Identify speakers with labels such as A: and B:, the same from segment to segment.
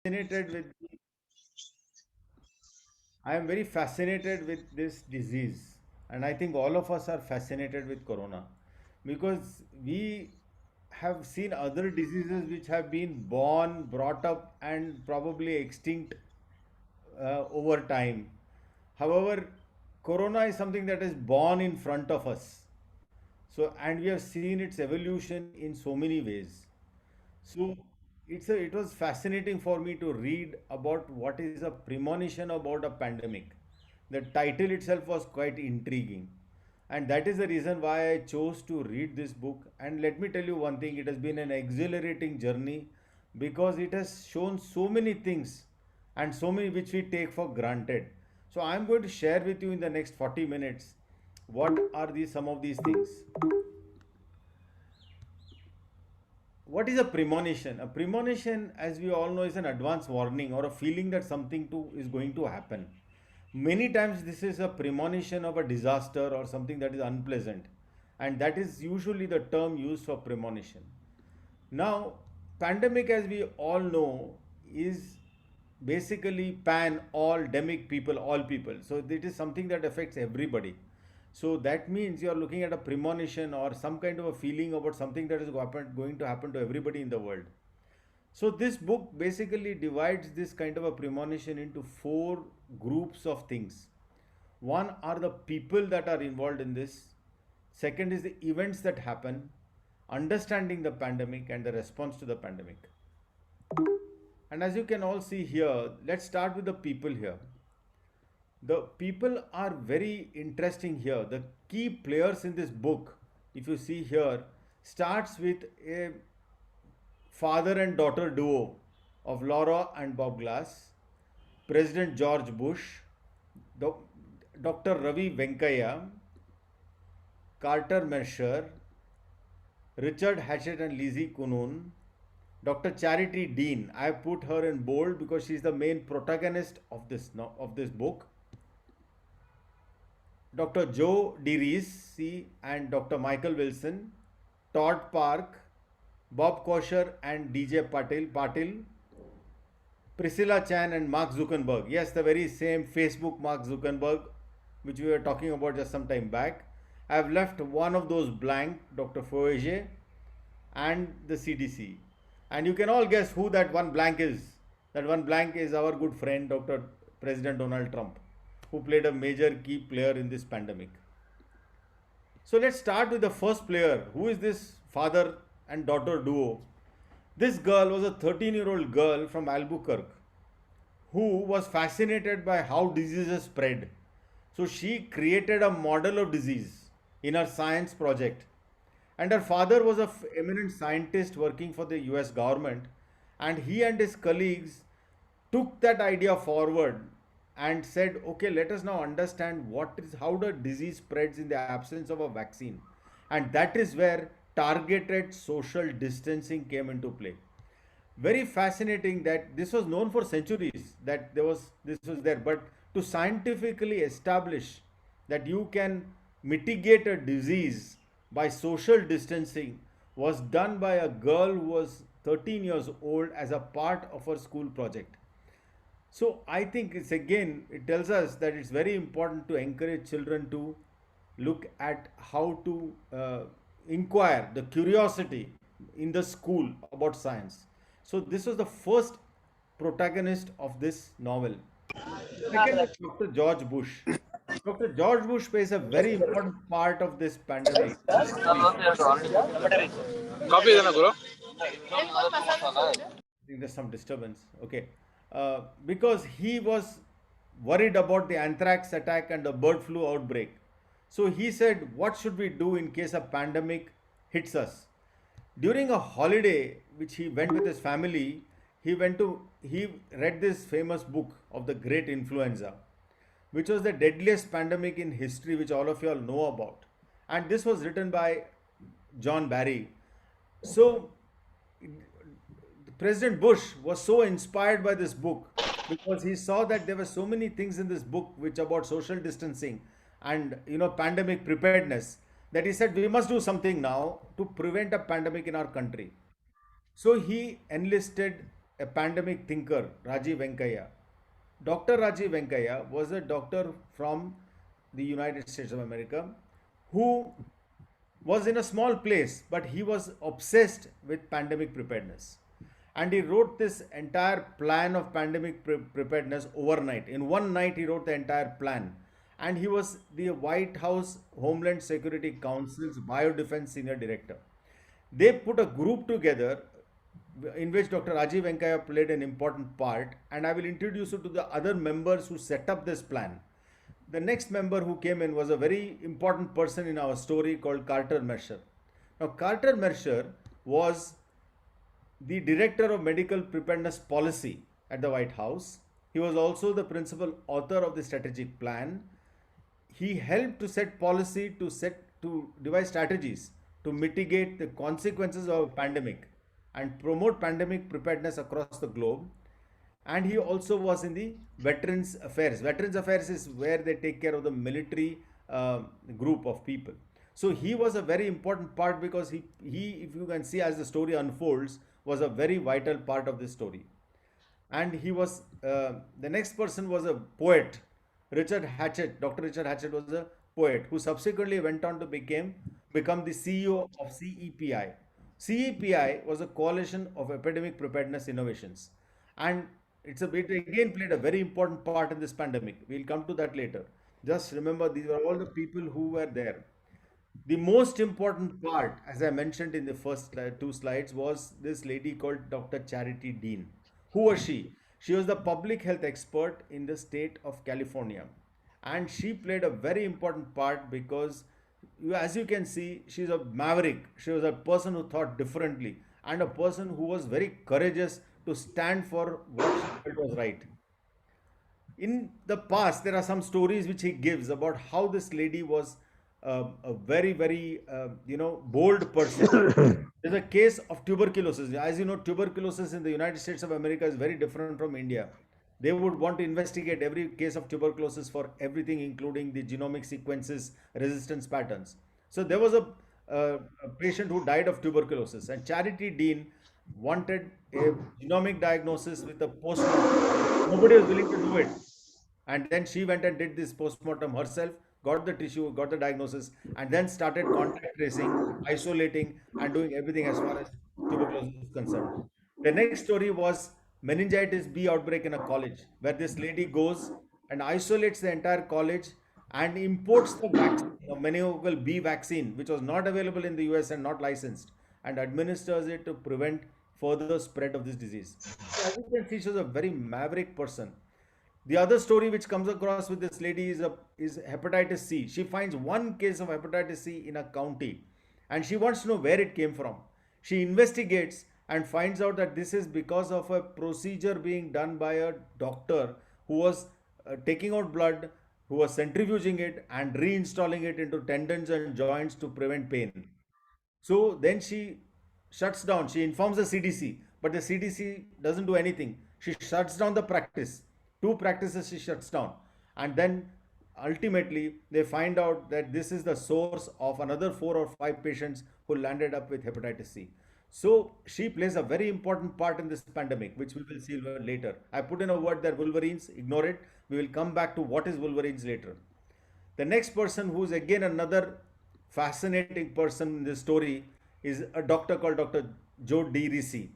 A: fascinated with I am very fascinated with this disease, and I think all of us are fascinated with corona because we have seen other diseases which have been born, brought up, and probably extinct over time. However, corona is something that is born in front of us. So, and we have seen its evolution in so many ways. So it was fascinating for me to read about what is a premonition about a pandemic. The title itself was quite intriguing. And that is the reason why I chose to read this book. And let me tell you one thing, it has been an exhilarating journey because it has shown so many things and so many which we take for granted. So I'm going to share with you in the next 40 minutes what are these some of these things. What is a premonition? A premonition, as we all know, is an advance warning or a feeling that something is going to happen. Many times, this is a premonition of a disaster or something that is unpleasant, and that is usually the term used for premonition. Now, pandemic, as we all know, is basically pan all demic people, all people. So it is something that affects everybody. So that means you are looking at a premonition or some kind of a feeling about something that is going to happen to everybody in the world. So this book basically divides this kind of a premonition into four groups of things. One are the people that are involved in this. Second is the events that happen, understanding the pandemic and the response to the pandemic. And as you can all see here, let's start with the people here. The people are very interesting here. The key players in this book, if you see here, starts with a father and daughter duo of Laura and Bob Glass, President George Bush, Dr. Ravi Venkaya, Carter Mercer, Richard Hatchett and Lizzie Kunun, Dr. Charity Dean. I have put her in bold because she is the main protagonist of this book. Dr. Joe DeReese and Dr. Michael Wilson, Todd Park, Bob Kosher and DJ Patil, Priscilla Chan and Mark Zuckerberg. Yes, the very same Facebook Mark Zuckerberg, which we were talking about just some time back. I have left one of those blank, Dr. Fauger and the CDC. And you can all guess who that one blank is. That one blank is our good friend, Dr. President Donald Trump, who played a major key player in this pandemic. So let's start with the first player. Who is this father and daughter duo? This girl was a 13-year-old girl from Albuquerque who was fascinated by how diseases spread. So she created a model of disease in her science project. And her father was a eminent scientist working for the US government. And he and his colleagues took that idea forward and said, okay, let us now understand how the disease spreads in the absence of a vaccine. And that is where targeted social distancing came into play. Very fascinating that this was known for centuries that this was there, but to scientifically establish that you can mitigate a disease by social distancing was done by a girl who was 13 years old as a part of her school project. So I think it tells us that it's very important to encourage children to look at how to inquire the curiosity in the school about science. So this was the first protagonist of this novel. Second is Dr. George Bush. Dr. George Bush plays a very important part of this pandemic history.
B: Copy ಇದನ್ನ ಗುರು.
A: I think there's some disturbance. Okay. Because he was worried about the anthrax attack and the bird flu outbreak. So he said, what should we do in case a pandemic hits us? During a holiday, which he went with his family, he read this famous book of the great influenza, which was the deadliest pandemic in history, which all of you all know about. And this was written by John Barry. So President Bush was so inspired by this book because he saw that there were so many things in this book which about social distancing and pandemic preparedness that he said we must do something now to prevent a pandemic in our country. So he enlisted a pandemic thinker, Rajiv Venkaya. Dr. Rajiv Venkaya was a doctor from the United States of America who was in a small place, but he was obsessed with pandemic preparedness. And he wrote this entire plan of pandemic preparedness overnight. In one night, he wrote the entire plan. And he was the White House Homeland Security Council's Biodefense Senior Director. They put a group together in which Dr. Rajiv Venkaya played an important part, and I will introduce you to the other members who set up this plan. The next member who came in was a very important person in our story called Carter Mercer. Now, Carter Mercer was the director of medical preparedness policy at the White House. He was also the principal author of the strategic plan. He helped to set policy to devise strategies to mitigate the consequences of a pandemic and promote pandemic preparedness across the globe. And he also was in the Veterans Affairs. Veterans Affairs is where they take care of the military group of people. So he was a very important part because if you can see as the story unfolds, was a very vital part of this story. And he was the next person was a poet, Richard Hatchett. Dr. Richard Hatchett was a poet who subsequently went on to become the CEO of CEPI. CEPI was a coalition of epidemic preparedness innovations, and it again played a very important part in this pandemic. We'll come to that later. Just remember, these were all the people who were there. The most important part, as I mentioned in the first two slides, was this lady called Dr. Charity Dean. Who was she? She was the public health expert in the state of California. And she played a very important part because, as you can see, she's a maverick. She was a person who thought differently and a person who was very courageous to stand for what she felt was right. In the past, there are some stories which he gives about how this lady was a very, very, bold person. There's a case of tuberculosis. As you know, tuberculosis in the United States of America is very different from India. They would want to investigate every case of tuberculosis for everything, including the genomic sequences, resistance patterns. So there was a patient who died of tuberculosis, and Charity Dean wanted a genomic diagnosis with a postmortem. Nobody was willing to do it. And then she went and did this postmortem herself, got the tissue, got the diagnosis, and then started contact tracing, isolating, and doing everything as far as tuberculosis is concerned. The next story was meningitis B outbreak in a college, where this lady goes and isolates the entire college and imports the vaccine, meningococcal B vaccine, which was not available in the US and not licensed, and administers it to prevent further spread of this disease. So as you can see, she was a very maverick person. The other story which comes across with this lady is hepatitis C. She finds one case of hepatitis C in a county and she wants to know where it came from. She investigates and finds out that this is because of a procedure being done by a doctor who was taking out blood, who was centrifuging it and reinstalling it into tendons and joints to prevent pain. So then she shuts down. She informs the CDC, but the CDC doesn't do anything. She shuts down the practice. Two practices she shuts down. And then ultimately they find out that this is the source of another four or five patients who landed up with hepatitis C. So she plays a very important part in this pandemic, which we will see later. I put in a word there, Wolverines, ignore it. We will come back to what is Wolverines later. The next person, who's again another fascinating person in this story, is a doctor called Dr. Joe DeRisi.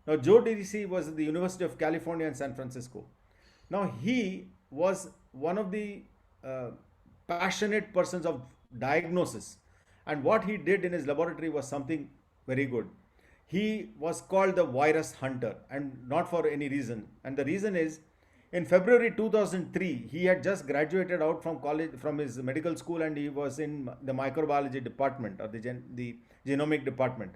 A: Now, Joe DeRisi was at the University of California in San Francisco. Now, he was one of the uh, passionate persons of diagnosis. And what he did in his laboratory was something very good. He was called the virus hunter, and not for any reason. And the reason is, in February 2003, he had just graduated out from college, from his medical school, and he was in the microbiology department or the genomic department.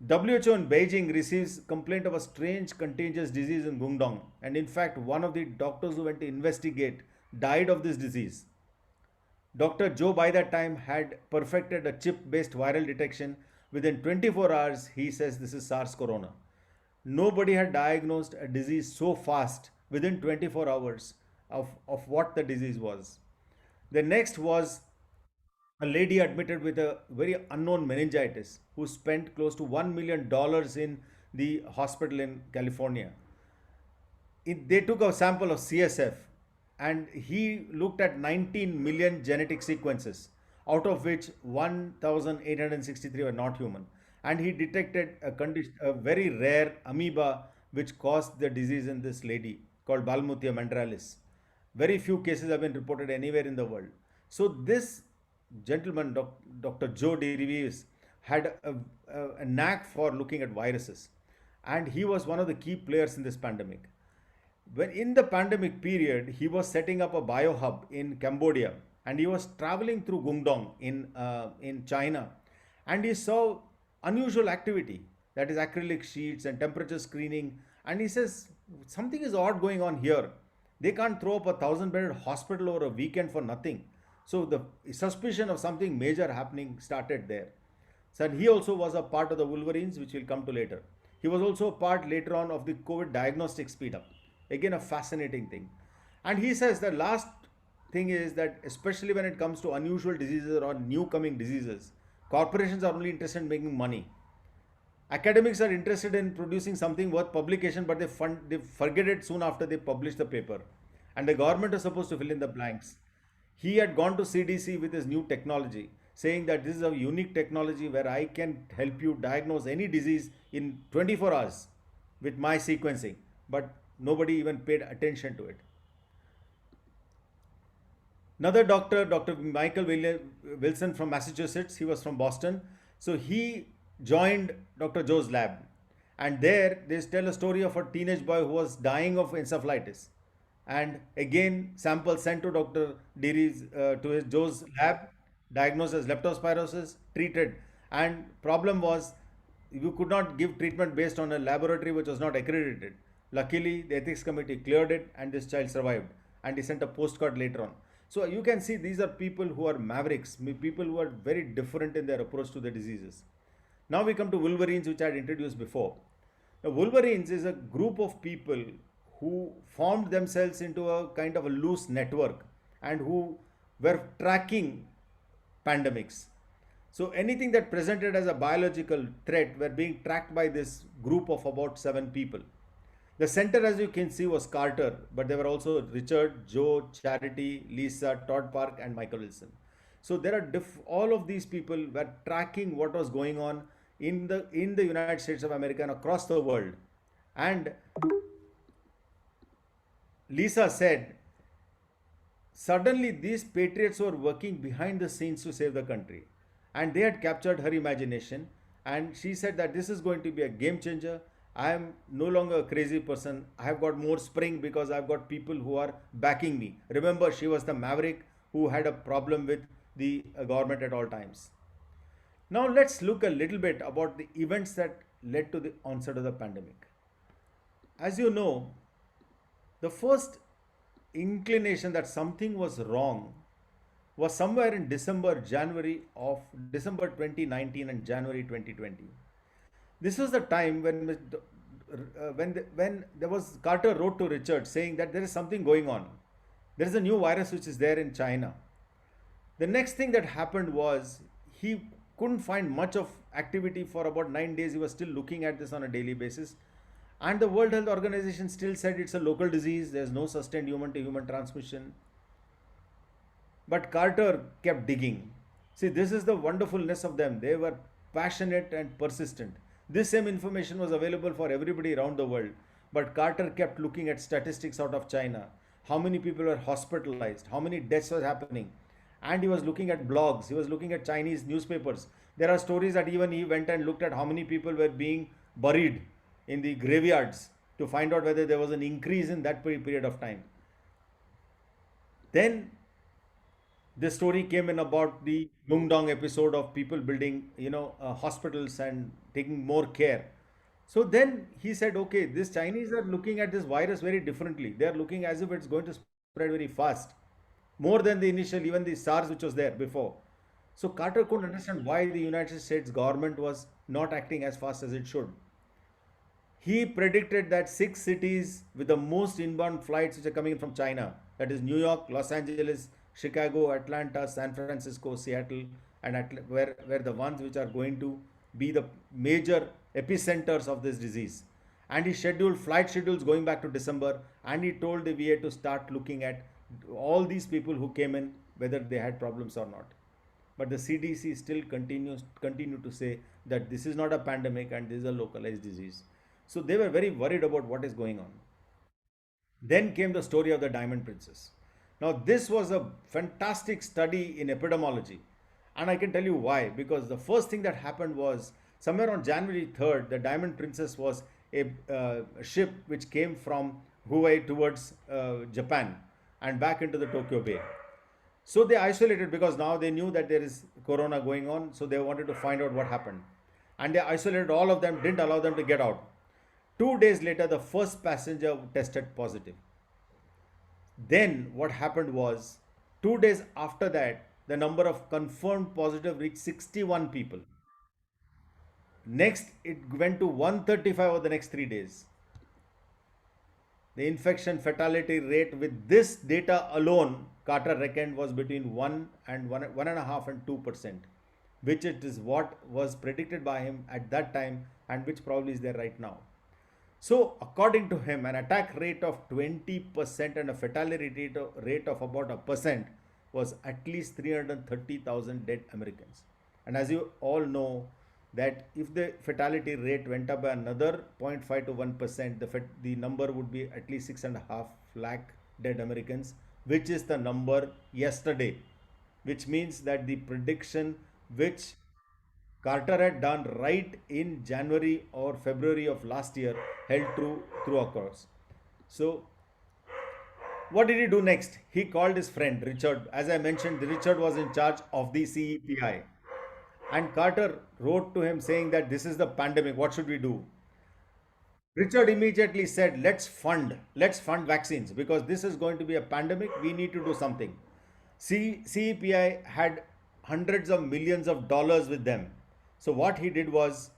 A: WHO in Beijing receives complaint of a strange contagious disease in Guangdong, and in fact, one of the doctors who went to investigate died of this disease. Dr. Joe by that time had perfected a chip based viral detection. Within 24 hours, he says this is SARS corona. Nobody had diagnosed a disease so fast within 24 hours of what the disease was. The next was a lady admitted with a very unknown meningitis who spent close to $1 million in the hospital in California. They took a sample of CSF and he looked at 19 million genetic sequences, out of which 1,863 were not human. And he detected a very rare amoeba which caused the disease in this lady called Balmutia mandralis. Very few cases have been reported anywhere in the world. So this gentleman, Dr. Joe DeRivis, had a knack for looking at viruses, and he was one of the key players in this pandemic. When in the pandemic period, he was setting up a biohub in Cambodia, and he was traveling through Guangdong in China, and he saw unusual activity, that is acrylic sheets and temperature screening, and he says something is odd going on here. They can't throw up a 1,000-bedded hospital over a weekend for nothing. So the suspicion of something major happening started there. So he also was a part of the Wolverines, which we'll come to later. He was also a part later on of the COVID diagnostic speed up. Again, a fascinating thing. And he says the last thing is that, especially when it comes to unusual diseases or new coming diseases, corporations are only interested in making money. Academics are interested in producing something worth publication, but they forget it soon after they publish the paper. And the government is supposed to fill in the blanks. He had gone to CDC with his new technology, saying that this is a unique technology where I can help you diagnose any disease in 24 hours with my sequencing. But nobody even paid attention to it. Another doctor, Dr. Michael Wilson from Massachusetts, he was from Boston. So he joined Dr. Joe's lab. And there they tell a story of a teenage boy who was dying of encephalitis. And again, samples sent to Dr. Deary's, to his Joe's lab, diagnosed as leptospirosis, treated. And problem was, you could not give treatment based on a laboratory which was not accredited. Luckily, the ethics committee cleared it and this child survived. And he sent a postcard later on. So you can see these are people who are mavericks, people who are very different in their approach to the diseases. Now we come to Wolverines, which I had introduced before. Now, Wolverines is a group of people who formed themselves into a kind of a loose network and who were tracking pandemics. So anything that presented as a biological threat were being tracked by this group of about 7 people. The center, as you can see, was Carter, but there were also Richard, Joe, Charity, Lisa, Todd Park, and Michael Wilson. So there are all of these people were tracking what was going on in the United States of America and across the world. And Lisa said, suddenly these patriots were working behind the scenes to save the country, and they had captured her imagination. And she said that this is going to be a game changer. I am no longer a crazy person. I have got more spring because I've got people who are backing me. Remember, she was the maverick who had a problem with the government at all times. Now let's look a little bit about the events that led to the onset of the pandemic. As you know, the first inclination that something was wrong was somewhere in December 2019 and January 2020. This was the time when there was Carter wrote to Richard saying that there is something going on. There is a new virus which is there in China. The next thing that happened was he couldn't find much of activity for about 9 days. He was still looking at this on a daily basis. And the World Health Organization still said it's a local disease. There's no sustained human to human transmission. But Carter kept digging. See, this is the wonderfulness of them. They were passionate and persistent. This same information was available for everybody around the world. But Carter kept looking at statistics out of China. How many people were hospitalized? How many deaths were happening? And he was looking at blogs. He was looking at Chinese newspapers. There are stories that even he went and looked at how many people were being buried in the graveyards to find out whether there was an increase in that period of time. Then this story came in about the Guangdong episode of people building, hospitals and taking more care. So then he said, okay, these Chinese are looking at this virus very differently. They are looking as if it's going to spread very fast, more than the initial, even the SARS which was there before. So Carter couldn't understand why the United States government was not acting as fast as it should. He predicted that 6 cities with the most inbound flights which are coming in from China, that is New York, Los Angeles, Chicago, Atlanta, San Francisco, Seattle, and where the ones which are going to be the major epicenters of this disease. And he scheduled flight schedules going back to December, and he told the VA to start looking at all these people who came in, whether they had problems or not. But the CDC still continue to say that this is not a pandemic and this is a localized disease. So they were very worried about what is going on. Then came the story of the Diamond Princess. Now, this was a fantastic study in epidemiology. And I can tell you why. Because the first thing that happened was somewhere on January 3rd, the Diamond Princess was a ship which came from Hawaii towards Japan and back into the Tokyo Bay. So they isolated because now they knew that there is corona going on. So they wanted to find out what happened. And they isolated all of them, didn't allow them to get out. 2 days later, the first passenger tested positive. Then what happened was 2 days after that, the number of confirmed positive reached 61 people. Next, it went to 135 over the next 3 days. The infection fatality rate with this data alone, Carter reckoned, was between 1.5 and 2%, which it is what was predicted by him at that time and which probably is there right now. So, according to him, an attack rate of 20% and a fatality rate of about 1% was at least 330,000 dead Americans. And as you all know, that if the fatality rate went up by another 0.5 to 1%, the number would be at least 6.5 lakh dead Americans, which is the number yesterday, which means that the prediction which Carter had done right in January or February of last year held true through across. So, what did he do next? He called his friend Richard. As I mentioned, Richard was in charge of the CEPI. And Carter wrote to him saying that this is the pandemic, what should we do? Richard immediately said, let's fund vaccines because this is going to be a pandemic. We need to do something. CEPI had hundreds of millions of dollars with them. So what he did was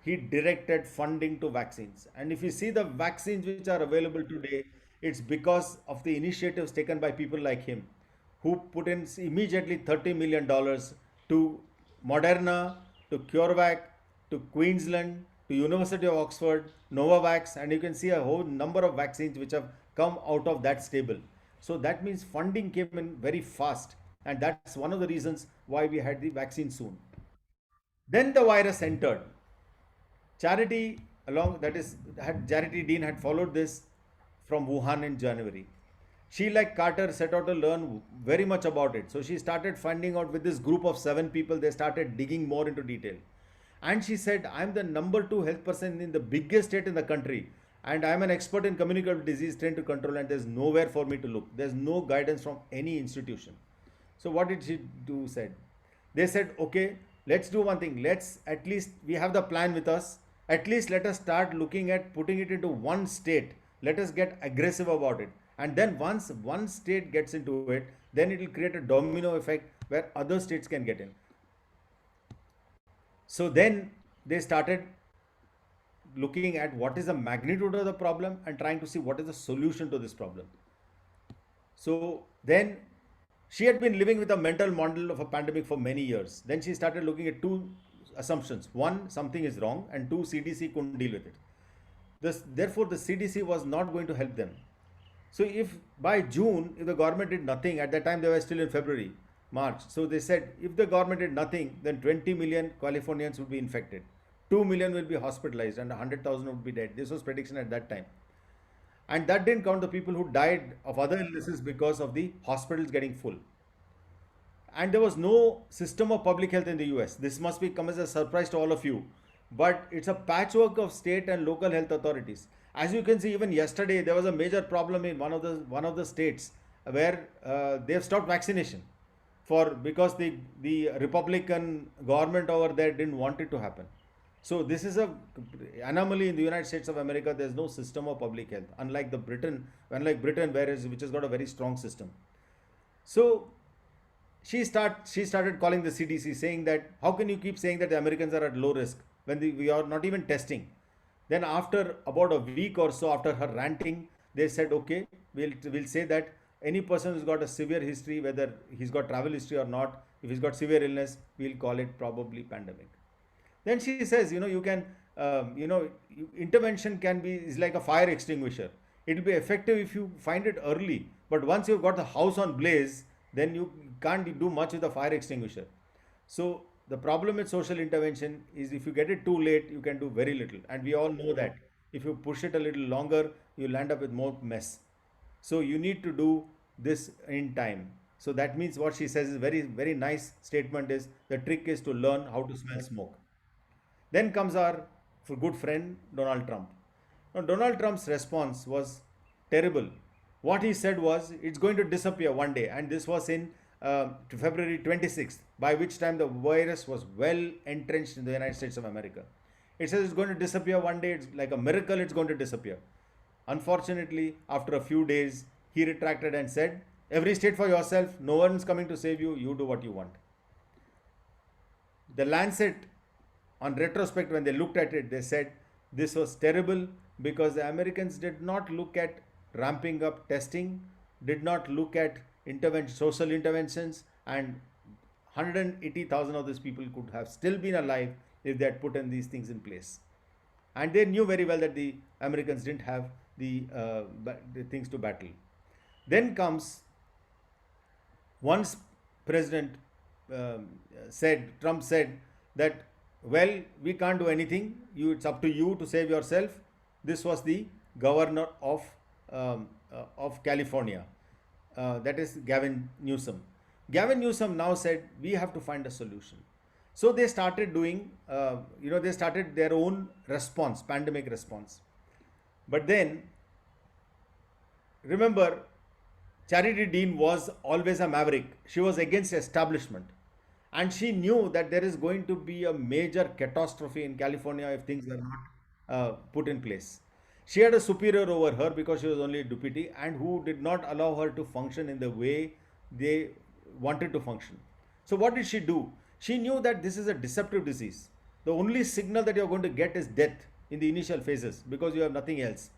A: he directed funding to vaccines. And if you see the vaccines which are available today, it's because of the initiatives taken by people like him who put in immediately $30 million to Moderna, to CureVac, to Queensland, to University of Oxford, Novavax, and you can see a whole number of vaccines which have come out of that stable. So that means funding came in very fast, and that's one of the reasons why we had the vaccine soon. Then the virus entered. Charity Charity Dean had followed this from Wuhan in January. She, like Carter, set out to learn very much about it. So she started finding out with this group of 7 people, they started digging more into detail. And she said, I'm the number 2 health person in the biggest state in the country. And I'm an expert in communicable disease trained to control, and there's nowhere for me to look. There's no guidance from any institution. So what did she do? They said, okay, let's do one thing. We have the plan with us. At least let us start looking at putting it into one state. Let us get aggressive about it. And then once one state gets into it, then it will create a domino effect where other states can get in. So then they started looking at what is the magnitude of the problem and trying to see what is the solution to this problem. So then she had been living with a mental model of a pandemic for many years. Then she started looking at 2 assumptions. 1, something is wrong, and 2, CDC couldn't deal with it. Therefore, the CDC was not going to help them. So if by June, if the government did nothing, at that time they were still in February, March. So they said, if the government did nothing, then 20 million Californians would be infected. 2 million will be hospitalized and 100,000 would be dead. This was prediction at that time. And that didn't count the people who died of other illnesses because of the hospitals getting full. And there was no system of public health in the US. This must be come as a surprise to all of you. But it's a patchwork of state and local health authorities. As you can see, even yesterday, there was a major problem in one of the states where they have stopped vaccination because the Republican government over there didn't want it to happen. So this is a anomaly in the United States of America. There's no system of public health, unlike Britain, which has got a very strong system. So she started calling the CDC, saying that how can you keep saying that the Americans are at low risk when we are not even testing? Then after about a week or so after her ranting, they said, okay, we'll say that any person who's got a severe history, whether he's got travel history or not, if he's got severe illness, we'll call it probably pandemic. Then she says, you can intervention can be is like a fire extinguisher. It will be effective if you find it early, but once you've got the house on blaze, then you can't do much with the fire extinguisher. So the problem with social intervention is if you get it too late, you can do very little, and we all know that if you push it a little longer, you'll end up with more mess. So you need to do this in time. So that means what she says is very, very nice statement is the trick is to learn how to smell smoke. Then comes our good friend Donald Trump. Now, Donald Trump's response was terrible. What he said was it's going to disappear one day, and this was in February 26th, by which time the virus was well entrenched in the United States of America. It says it's going to disappear one day, it's like a miracle, it's going to disappear. Unfortunately, after a few days, he retracted and said, every state for yourself, no one's coming to save you, you do what you want. The Lancet, on retrospect, when they looked at it, they said this was terrible because the Americans did not look at ramping up testing, did not look at social interventions, and 180,000 of these people could have still been alive if they had put in these things in place. And they knew very well that the Americans didn't have the things to battle. Then comes once President Trump said that, well, we can't do anything. It's up to you to save yourself. This was the governor of California, that is Gavin Newsom. Gavin Newsom now said we have to find a solution. So they started doing, they started their own response, pandemic response. But then, remember, Charity Dean was always a maverick. She was against establishment. And she knew that there is going to be a major catastrophe in California if things are not put in place. She had a superior over her because she was only a deputy and who did not allow her to function in the way they wanted to function. So, what did she do? She knew that this is a deceptive disease. The only signal that you're going to get is death in the initial phases because you have nothing else.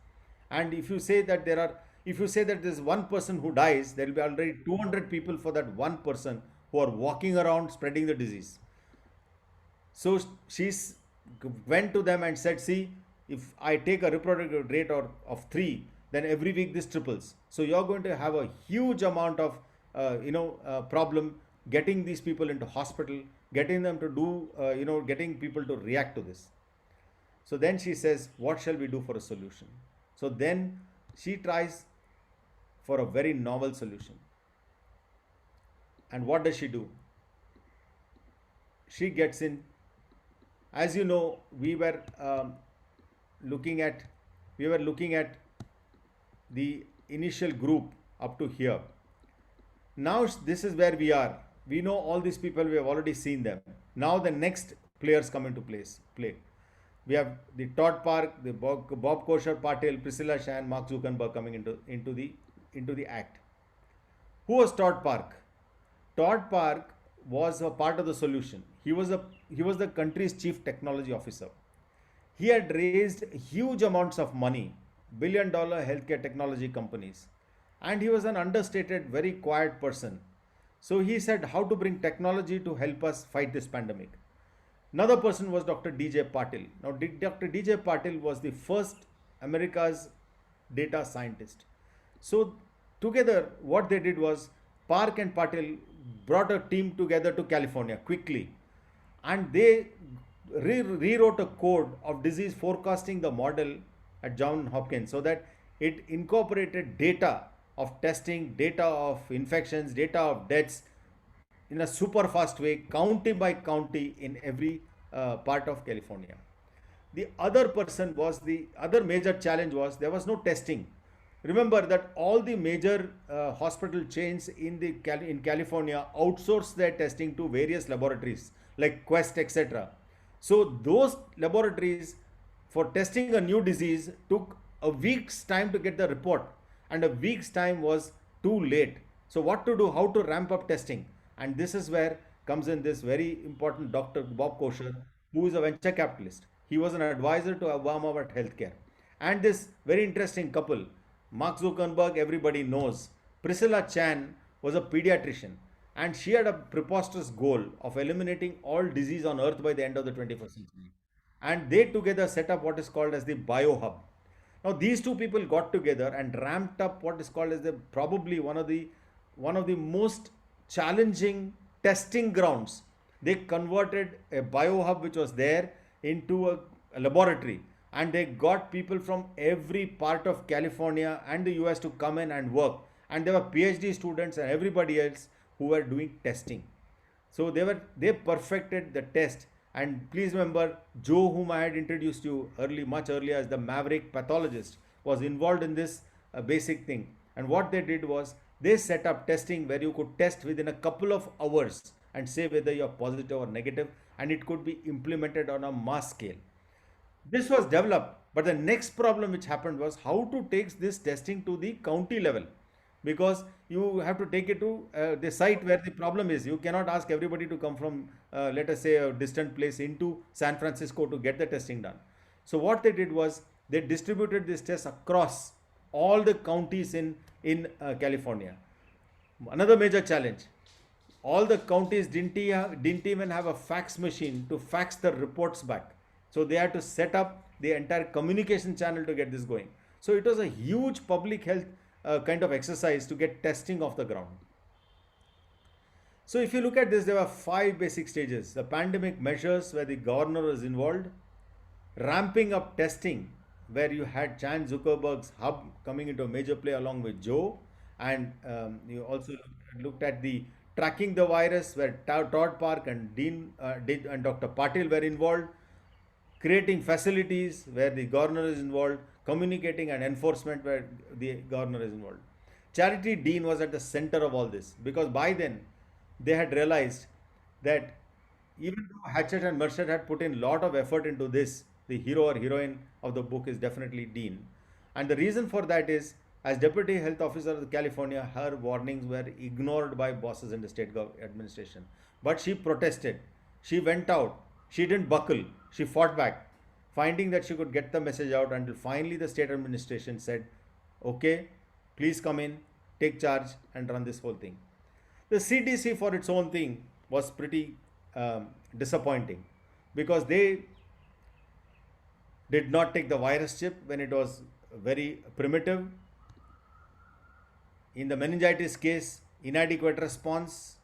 A: And if you say that there's one person who dies, there will be already 200 people for that one person who are walking around spreading the disease. So she went to them and said, see, if I take a reproductive rate of 3, then every week this triples. So you're going to have a huge amount of, problem getting these people into hospital, getting them to do, getting people to react to this. So then she says, what shall we do for a solution? So then she tries for a very novel solution. And what does she do? She gets in. As you know, we were looking at the initial group up to here. Now this is where we are. We know all these people. We have already seen them. Now the next players come into play. We have the Todd Park, the Bob Kosher, Patel, Priscilla Chan, Mark Zuckerberg coming into the act. Who was Todd Park? Todd Park was a part of the solution. He was the country's chief technology officer. He had raised huge amounts of money, billion-dollar healthcare technology companies, and he was an understated, very quiet person. So he said how to bring technology to help us fight this pandemic. Another person was Dr. DJ Patil. Now, Dr. DJ Patil was the first America's data scientist. So together, what they did was Park and Patil brought a team together to California quickly, and they rewrote a code of disease forecasting the model at Johns Hopkins so that it incorporated data of testing, data of infections, data of deaths in a super fast way, county by county in every part of California. The other major challenge was there was no testing. Remember that all the major hospital chains in California outsource their testing to various laboratories like Quest, etc. So those laboratories for testing a new disease took a week's time to get the report, and a week's time was too late. So what to do? How to ramp up testing? And this is where comes in this very important Dr. Bob Kosher, who is a venture capitalist. He was an advisor to Obama about healthcare. And this very interesting couple, Mark Zuckerberg, everybody knows. Priscilla Chan was a pediatrician, and she had a preposterous goal of eliminating all disease on earth by the end of the 21st century. and they together set up what is called as the biohub. Now these two people got together and ramped up what is called as the probably one of the most challenging testing grounds. They converted a biohub which was there into a laboratory, and they got people from every part of California and the US to come in and work, and there were PhD students and everybody else who were doing testing. So they perfected the test. And please remember, Joe, whom I had introduced you much earlier as the maverick pathologist, was involved in this basic thing. And what they did was they set up testing where you could test within a couple of hours and say whether you're positive or negative, and it could be implemented on a mass scale. This was developed, but the next problem which happened was how to take this testing to the county level, because you have to take it to the site where the problem is. You cannot ask everybody to come from, let us say, a distant place into San Francisco to get the testing done. So what they did was they distributed this test across all the counties in California. Another major challenge: all the counties didn't even have a fax machine to fax the reports back. So they had to set up the entire communication channel to get this going. So it was a huge public health kind of exercise to get testing off the ground. So if you look at this, there were five basic stages: the pandemic measures where the governor was involved, ramping up testing where you had Chan Zuckerberg's hub coming into a major play along with Joe, and you also looked at the tracking the virus where Todd Park and and Dr. Patil were involved, creating facilities where the governor is involved, communicating and enforcement where the governor is involved. Charity Dean was at the center of all this, because by then they had realized that even though Hatchett and Mercer had put in a lot of effort into this, the hero or heroine of the book is definitely Dean. And the reason for that is, as Deputy Health Officer of California, her warnings were ignored by bosses in the state administration. But she protested. She went out. She didn't buckle. She fought back, finding that she could get the message out, until finally the state administration said, okay, please come in, take charge, and run this whole thing. The CDC, for its own thing, was pretty disappointing, because they did not take the virus chip when it was very primitive. In the meningitis case, inadequate response,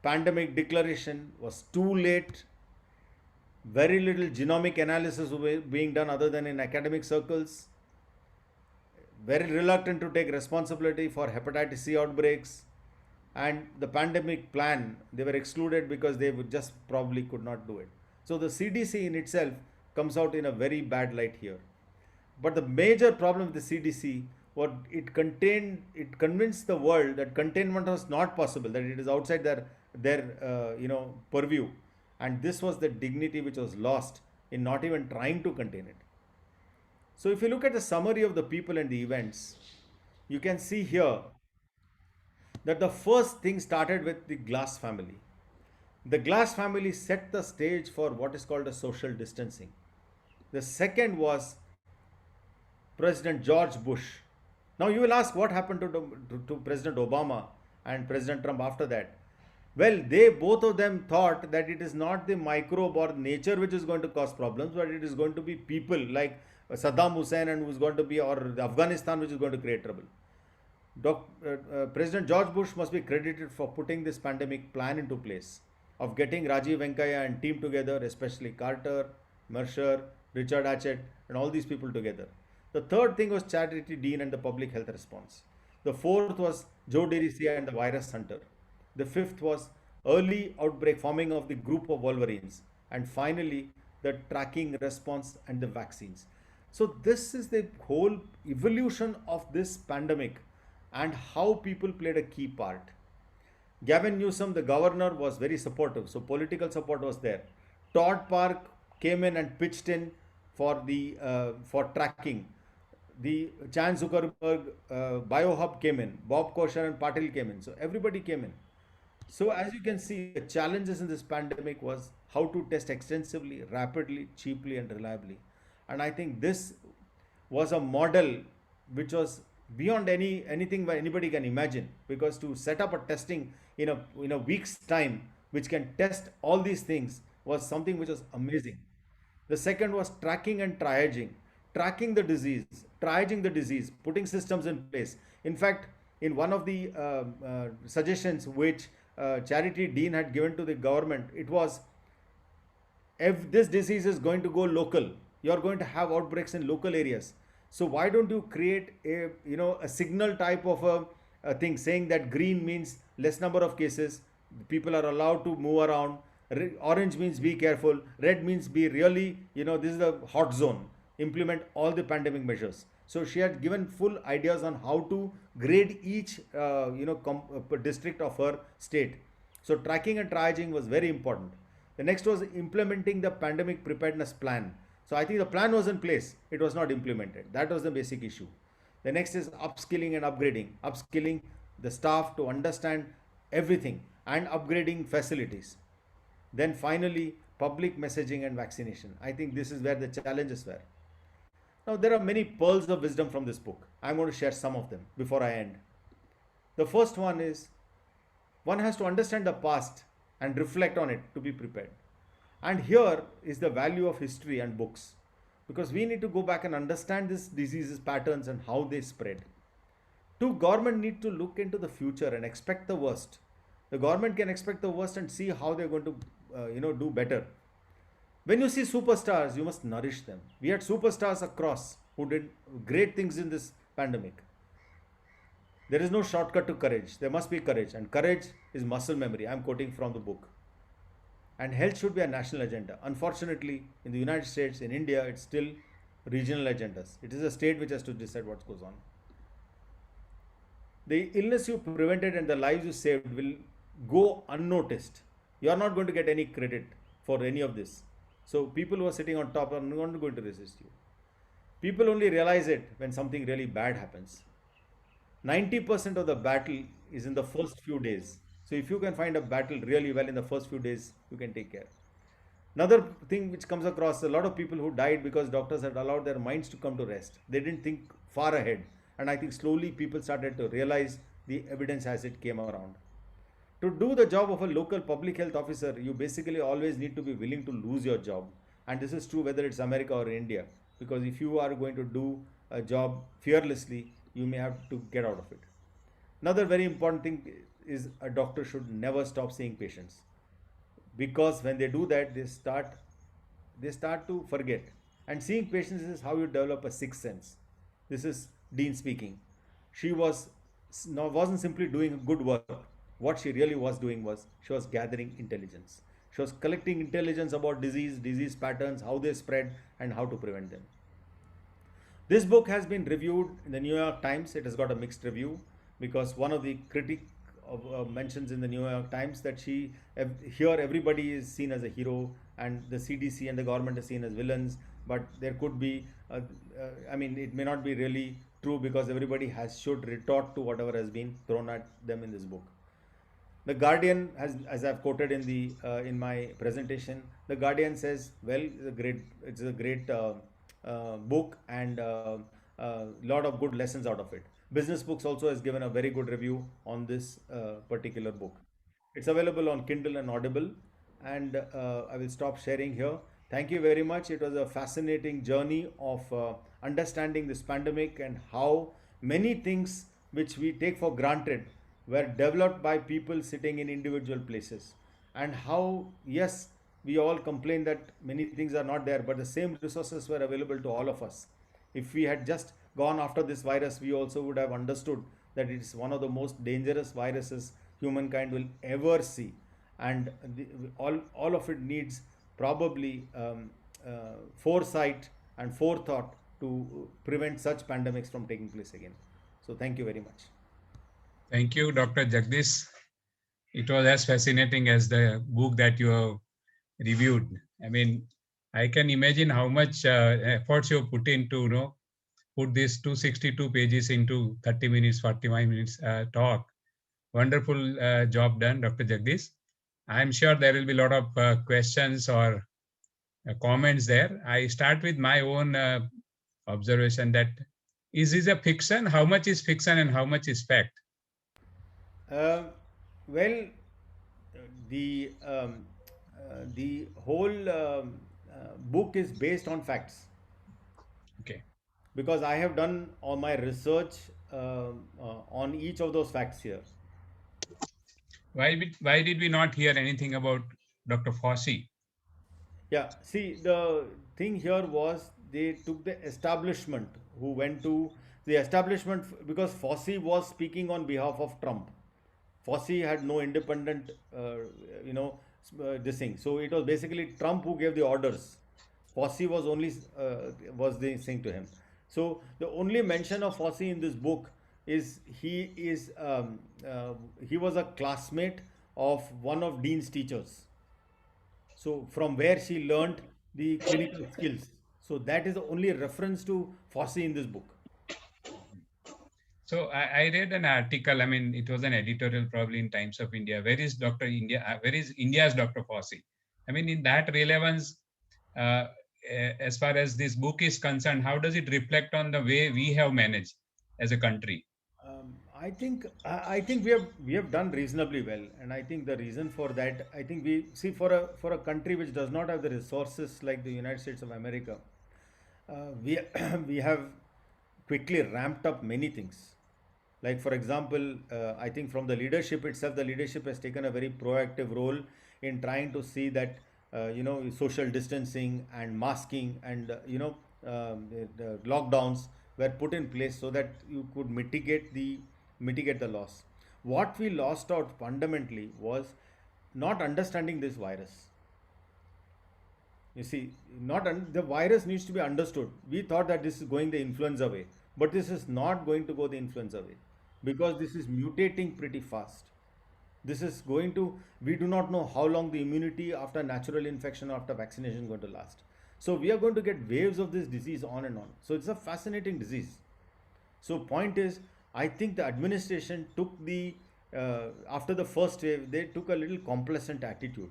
A: pandemic declaration was too late, very little genomic analysis was being done other than in academic circles, very reluctant to take responsibility for hepatitis C outbreaks, and the pandemic plan, they were excluded because they would just probably could not do it. So the CDC in itself comes out in a very bad light here. But the major problem with the CDC, what it convinced the world that containment was not possible, that it is outside their purview, and this was the dignity which was lost in not even trying to contain it. So if you look at the summary of the people and the events, you can see here that the first thing started with the Glass family. The Glass family set the stage for what is called a social distancing. The second was President George Bush. Now you will ask what happened to President Obama and President Trump after that. Well, they both of them thought that it is not the microbe or nature which is going to cause problems, but it is going to be people like Saddam Hussein and who's going to be, or Afghanistan, which is going to create trouble. President George Bush must be credited for putting this pandemic plan into place, of getting Rajiv Venkaya and team together, especially Carter, Mercer, Richard Hatchett, and all these people together. The third thing was Charity Dean and the public health response. The fourth was Joe DiRisia and the virus hunter. The fifth was early outbreak, forming of the group of Wolverines. And finally, the tracking response and the vaccines. So this is the whole evolution of this pandemic and how people played a key part. Gavin Newsom, the governor, was very supportive, so political support was there. Todd Park came in and pitched in for tracking. The Chan Zuckerberg BioHub came in. Bob Kosher and Patil came in. So everybody came in. So as you can see, the challenges in this pandemic was how to test extensively, rapidly, cheaply, and reliably. And I think this was a model which was beyond anything that anybody can imagine, because to set up a testing in a week's time which can test all these things was something which was amazing. The second was tracking and triaging, tracking the disease, triaging the disease, putting systems in place. In fact, in one of the suggestions which Charity Dean had given to the government, it was, if this disease is going to go local, you are going to have outbreaks in local areas. So why don't you create a signal type of a thing saying that green means less number of cases, people are allowed to move around. Orange means be careful. Red means be really, this is the hot zone. Implement all the pandemic measures. So she had given full ideas on how to grade each district of her state. So tracking and triaging was very important. The next was implementing the pandemic preparedness plan. So I think the plan was in place, it was not implemented. That was the basic issue. The next is upskilling and upgrading. Upskilling the staff to understand everything and upgrading facilities. Then finally, public messaging and vaccination. I think this is where the challenges were. Now, there are many pearls of wisdom from this book. I'm going to share some of them before I end. The first one is, one has to understand the past and reflect on it to be prepared. And here is the value of history and books, because we need to go back and understand these diseases patterns and how they spread. Two, government need to look into the future and expect the worst. The government can expect the worst and see how they're going to do better. When you see superstars, you must nourish them. We had superstars across who did great things in this pandemic. There is no shortcut to courage. There must be courage, and courage is muscle memory. I'm quoting from the book. And health should be a national agenda. Unfortunately, in the United States, in India, it's still regional agendas. It is a state which has to decide what goes on. The illness you prevented and the lives you saved will go unnoticed. You are not going to get any credit for any of this. So people who are sitting on top are not going to resist you. People only realize it when something really bad happens. 90% of the battle is in the first few days. So if you can find a battle really well in the first few days, you can take care. Another thing which comes across, a lot of people who died because doctors had allowed their minds to come to rest. They didn't think far ahead. And I think slowly people started to realize the evidence as it came around. To do the job of a local public health officer, you basically always need to be willing to lose your job. And this is true whether it's America or India. Because if you are going to do a job fearlessly, you may have to get out of it. Another very important thing is a doctor should never stop seeing patients. Because when they do that, they start to forget. And seeing patients is how you develop a sixth sense. This is Dean speaking. She wasn't simply doing good work. What she really was doing was she was gathering intelligence. She was collecting intelligence about disease patterns, how they spread, and how to prevent them. This book has been reviewed in the New York Times. It has got a mixed review because one of the critic mentions in the New York Times that here everybody is seen as a hero and the CDC and the government is seen as villains. But there could be, it may not be really true because everybody should retort to whatever has been thrown at them in this book. The Guardian, as I've quoted in my presentation, the Guardian says, well, it's a great book and a lot of good lessons out of it. Business Books also has given a very good review on this particular book. It's available on Kindle and Audible, and I will stop sharing here. Thank you very much. It was a fascinating journey of understanding this pandemic and how many things which we take for granted were developed by people sitting in individual places, and how, yes, we all complain that many things are not there, but the same resources were available to all of us. If we had just gone after this virus, we also would have understood that it is one of the most dangerous viruses humankind will ever see, and all of it needs probably foresight and forethought to prevent such pandemics from taking place again. So thank you very much.
C: Thank you, Dr. Jagdish. It was as fascinating as the book that you have reviewed. I mean, I can imagine how much efforts you put into, put these 262 pages into 30 minutes, 45 minutes talk. Wonderful job done, Dr. Jagdish. I'm sure there will be a lot of questions or comments there. I start with my own observation that is this a fiction? How much is fiction and how much is fact?
A: Well, the whole book is based on facts
C: Okay.
A: because I have done all my research on each of those facts here.
C: Why did we not hear anything about Dr. Fossey?
A: Yeah, see, the thing here was they took the establishment who went to the establishment because Fossey was speaking on behalf of Trump. Fossey had no independent, this thing. So it was basically Trump who gave the orders. Fossey was only was the thing to him. So the only mention of Fossey in this book is he was a classmate of one of Dean's teachers. So from where she learned the clinical skills. So that is the only reference to Fossey in this book.
C: So I read an article. I mean, it was an editorial probably in Times of India. Where is Dr. India? Where is India's Dr. Fossey? I mean, in that relevance, as far as this book is concerned, how does it reflect on the way we have managed as a country?
A: I think we have done reasonably well, and I think the reason for that, I think we see for a country which does not have the resources like the United States of America, we we have quickly ramped up many things. Like for example, I think from the leadership itself, the leadership has taken a very proactive role in trying to see that social distancing and masking and the lockdowns were put in place so that you could mitigate the loss. What we lost out fundamentally was not understanding this virus. You see, the virus needs to be understood. We thought that this is going the influenza way, but this is not going to go the influenza way because this is mutating pretty fast. This is going to, we do not know how long the immunity after natural infection, after vaccination is going to last. So we are going to get waves of this disease on and on. So it's a fascinating disease. So point is, I think the administration took after the first wave, they took a little complacent attitude.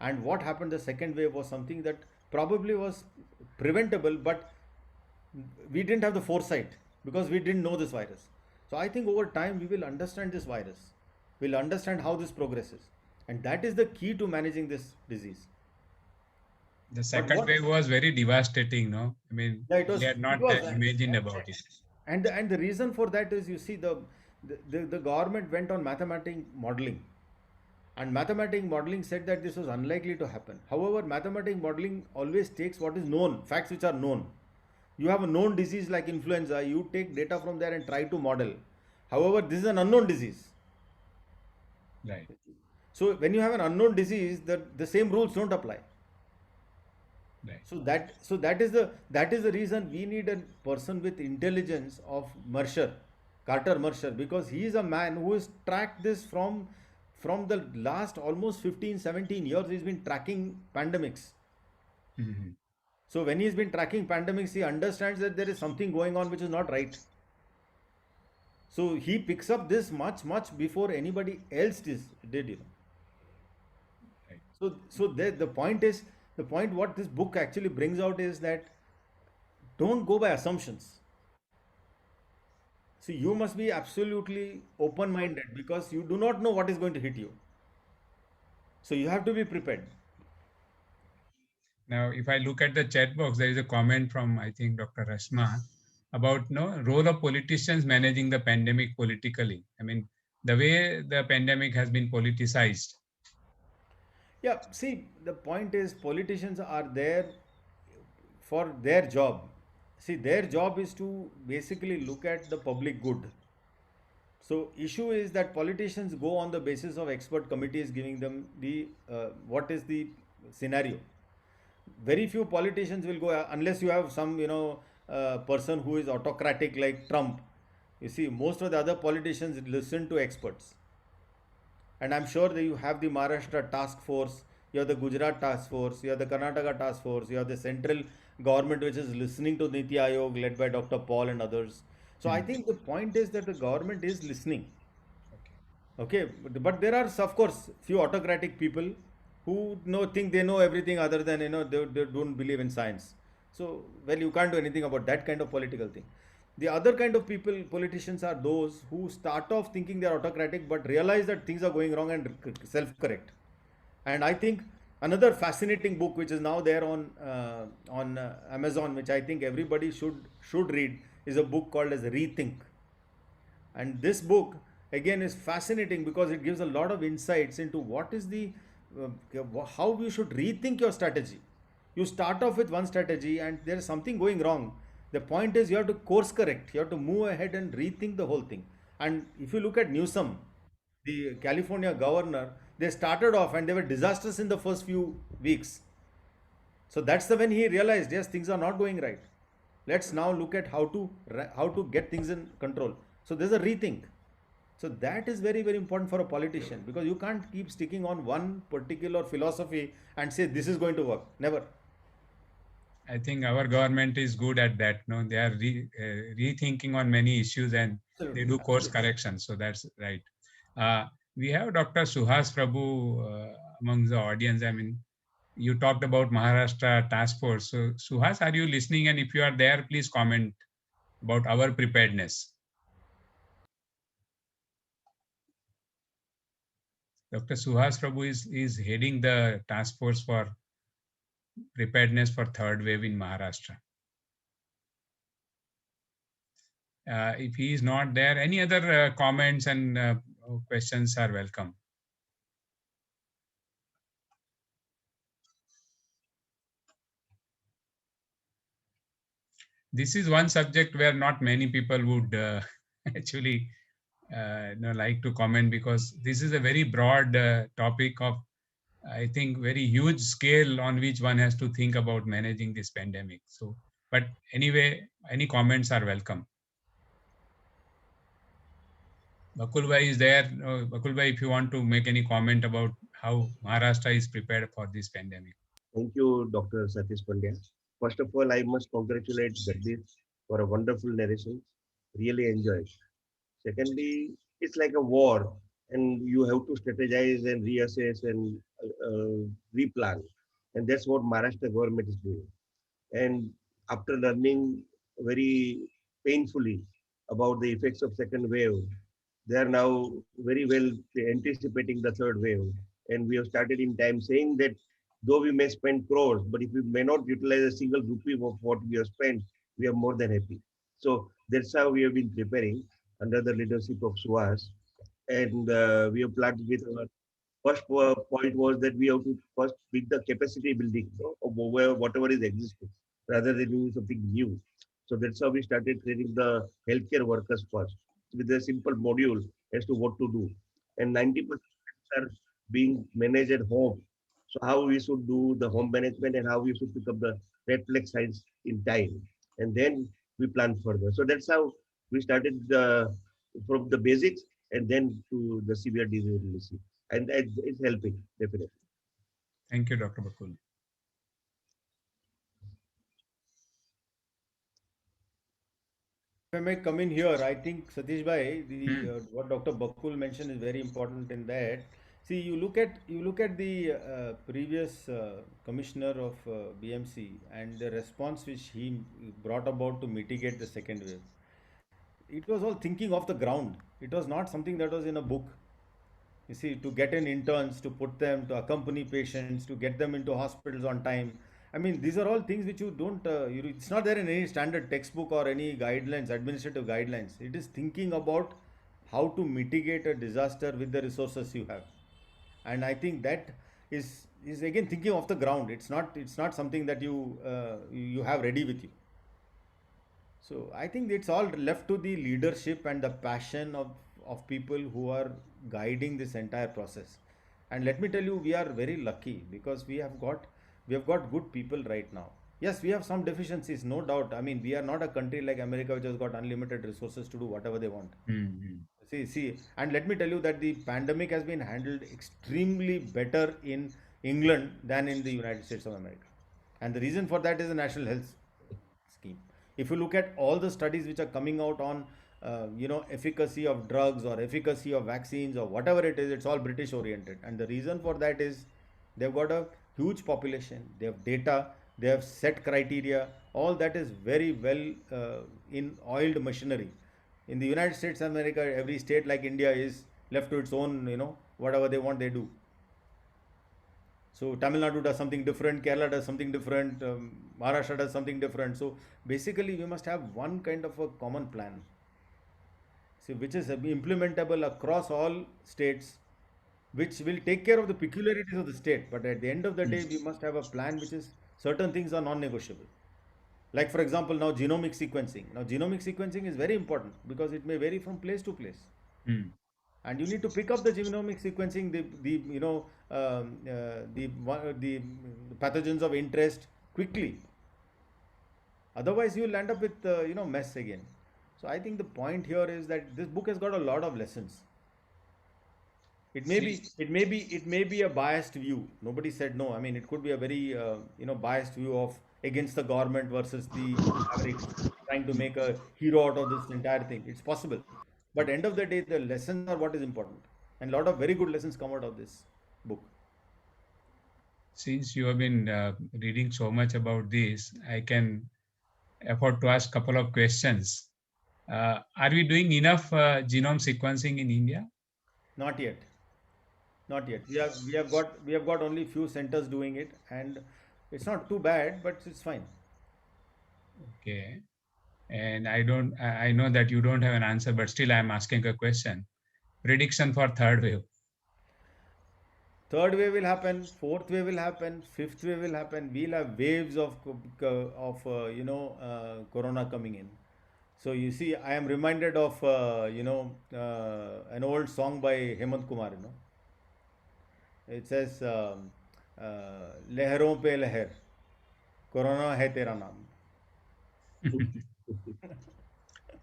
A: And what happened the second wave was something that probably was preventable, but we didn't have the foresight because we didn't know this virus. So I think over time we will understand this virus. We'll understand how this progresses. And that is the key to managing this disease.
C: The second wave was very devastating, no? I mean,
A: Yeah,
C: we had not imagined about it.
A: And the reason for that is, you see, the government went on mathematic modeling. And mathematic modeling said that this was unlikely to happen. However, mathematic modeling always takes what is known, facts which are known. You have a known disease like influenza, you take data from there and try to model. However, this is an unknown disease.
C: Right.
A: So when you have an unknown disease, the same rules don't apply.
C: Right.
A: So that is the reason we need a person with intelligence of Mercer, Carter Mercer, because he is a man who has tracked this from the last almost 15-17 years. He's been tracking pandemics.
C: Mm-hmm.
A: So when he's been tracking pandemics, he understands that there is something going on which is not right. So he picks up this much before anybody else did.
C: Right.
A: So the point what this book actually brings out is that don't go by assumptions. See, you must be absolutely open-minded because you do not know what is going to hit you. So you have to be prepared.
C: Now, if I look at the chat box, there is a comment from, I think, Dr. Rashma about role of politicians managing the pandemic politically. I mean, the way the pandemic has been politicized.
A: Yeah, see, the point is politicians are there for their job. See, their job is to basically look at the public good. So issue is that politicians go on the basis of expert committees giving them what is the scenario. Very few politicians will go unless you have some person who is autocratic like Trump. You see, most of the other politicians listen to experts. And I'm sure that you have the Maharashtra task force, you have the Gujarat task force, you have the Karnataka task force, you have the central government which is listening to Niti Aayog led by Dr. Paul and others. So I think the point is that the government is listening. Okay, but there are of course few autocratic people who think they know everything other than they don't believe in science. So well, you can't do anything about that kind of political thing. The other kind of politicians are those who start off thinking they're autocratic but realize that things are going wrong and self-correct. And I think Another fascinating book which is now there on Amazon, which I think everybody should read, is a book called as Rethink. And this book again is fascinating because it gives a lot of insights into what is the how you should rethink your strategy. You start off with one strategy and there is something going wrong. The point is you have to course correct. You have to move ahead and rethink the whole thing. And if you look at Newsom, the California governor, they started off and they were disastrous in the first few weeks. So that's the when he realized, yes, things are not going right. Let's now look at how to get things in control. So there's a rethink. So that is very, very important for a politician because you can't keep sticking on one particular philosophy and say this is going to work. Never.
C: I think our government is good at that. No, they are rethinking on many issues and they do course correction. So that's right. We have Dr. Suhas Prabhu among the audience. I mean, you talked about Maharashtra task force. So Suhas, are you listening? And if you are there, please comment about our preparedness. Dr. Suhas Prabhu is heading the task force for preparedness for third wave in Maharashtra. If he is not there, any other comments and questions are welcome. This is one subject where not many people would actually like to comment because this is a very broad topic of, I think, very huge scale on which one has to think about managing this pandemic. So, but anyway, any comments are welcome. Bakul Bhai is there. Bakul Bhai, if you want to make any comment about how Maharashtra is prepared for this pandemic.
D: Thank you, Dr. Satish Pandya. First of all, I must congratulate Jagdish for a wonderful narration. Really enjoyed. Secondly, it's like a war, and you have to strategize and reassess and replan. And that's what Maharashtra government is doing. And after learning very painfully about the effects of second wave, they are now very well anticipating the third wave. And we have started in time saying that though we may spend crores, but if we may not utilize a single rupee of what we have spent, we are more than happy. So that's how we have been preparing under the leadership of Suhas. And we have planned with our first point was that we have to first build the capacity building of whatever is existing rather than doing something new. So that's how we started training the healthcare workers first with a simple module as to what to do. And 90% are being managed at home. So how we should do the home management and how we should pick up the red flag signs in time. And then we plan further. So that's how we started from the basics and then to the severe disease literacy. And it's helping, definitely.
C: Thank you, Dr. Bakul.
A: If I may come in here, I think Satish Bhai, what Dr. Bakul mentioned is very important in that. See, you look at the previous commissioner of BMC and the response which he brought about to mitigate the second wave. It was all thinking off the ground. It was not something that was in a book. You see, to get in interns, to put them, to accompany patients, to get them into hospitals on time. I mean, these are all things which you don't, it's not there in any standard textbook or any guidelines, administrative guidelines. It is thinking about how to mitigate a disaster with the resources you have. And I think that is again thinking off the ground. It's not something that you have ready with you. So I think it's all left to the leadership and the passion of people who are guiding this entire process. And let me tell you, we are very lucky because we have got good people right now. Yes, we have some deficiencies, no doubt. I mean, we are not a country like America which has got unlimited resources to do whatever they want. See, and let me tell you that the pandemic has been handled extremely better in England than in the United States of America. And the reason for that is the National Health Scheme. If you look at all the studies which are coming out on, efficacy of drugs or efficacy of vaccines or whatever it is, it's all British oriented. And the reason for that is they've got a huge population, they have data, they have set criteria. All that is very well in oiled machinery. In the United States of America, every state like India is left to its own, whatever they want, they do. So Tamil Nadu does something different, Kerala does something different, Maharashtra does something different. So basically, we must have one kind of a common plan, see, which is implementable across all states, which will take care of the peculiarities of the state. But at the end of the day, we must have a plan which is certain things are non-negotiable. Like for example, now genomic sequencing. Now genomic sequencing is very important because it may vary from place to place,
C: Hmm.
A: and you need to pick up the genomic sequencing, the you know the pathogens of interest quickly. Otherwise, you will end up with mess again. So I think the point here is that this book has got a lot of lessons. It may be a biased view. Nobody said no. I mean, it could be a very biased view of against the government versus the average, trying to make a hero out of this entire thing. It's possible, but end of the day, the lessons are what is important, and a lot of very good lessons come out of this book.
C: Since you have been reading so much about this, I can afford to ask couple of questions. Are we doing enough genome sequencing in India?
A: Not yet. Not yet. We have got only few centers doing it, and it's not too bad, but it's fine.
C: Okay. And I know that you don't have an answer, but still I'm asking a question. Prediction for third wave.
A: Third wave will happen, fourth wave will happen, fifth wave will happen. We'll have waves of corona coming in. So you see, I am reminded of an old song by Hemant Kumar. It says लहरों पे लहर, corona है तेरा नाम.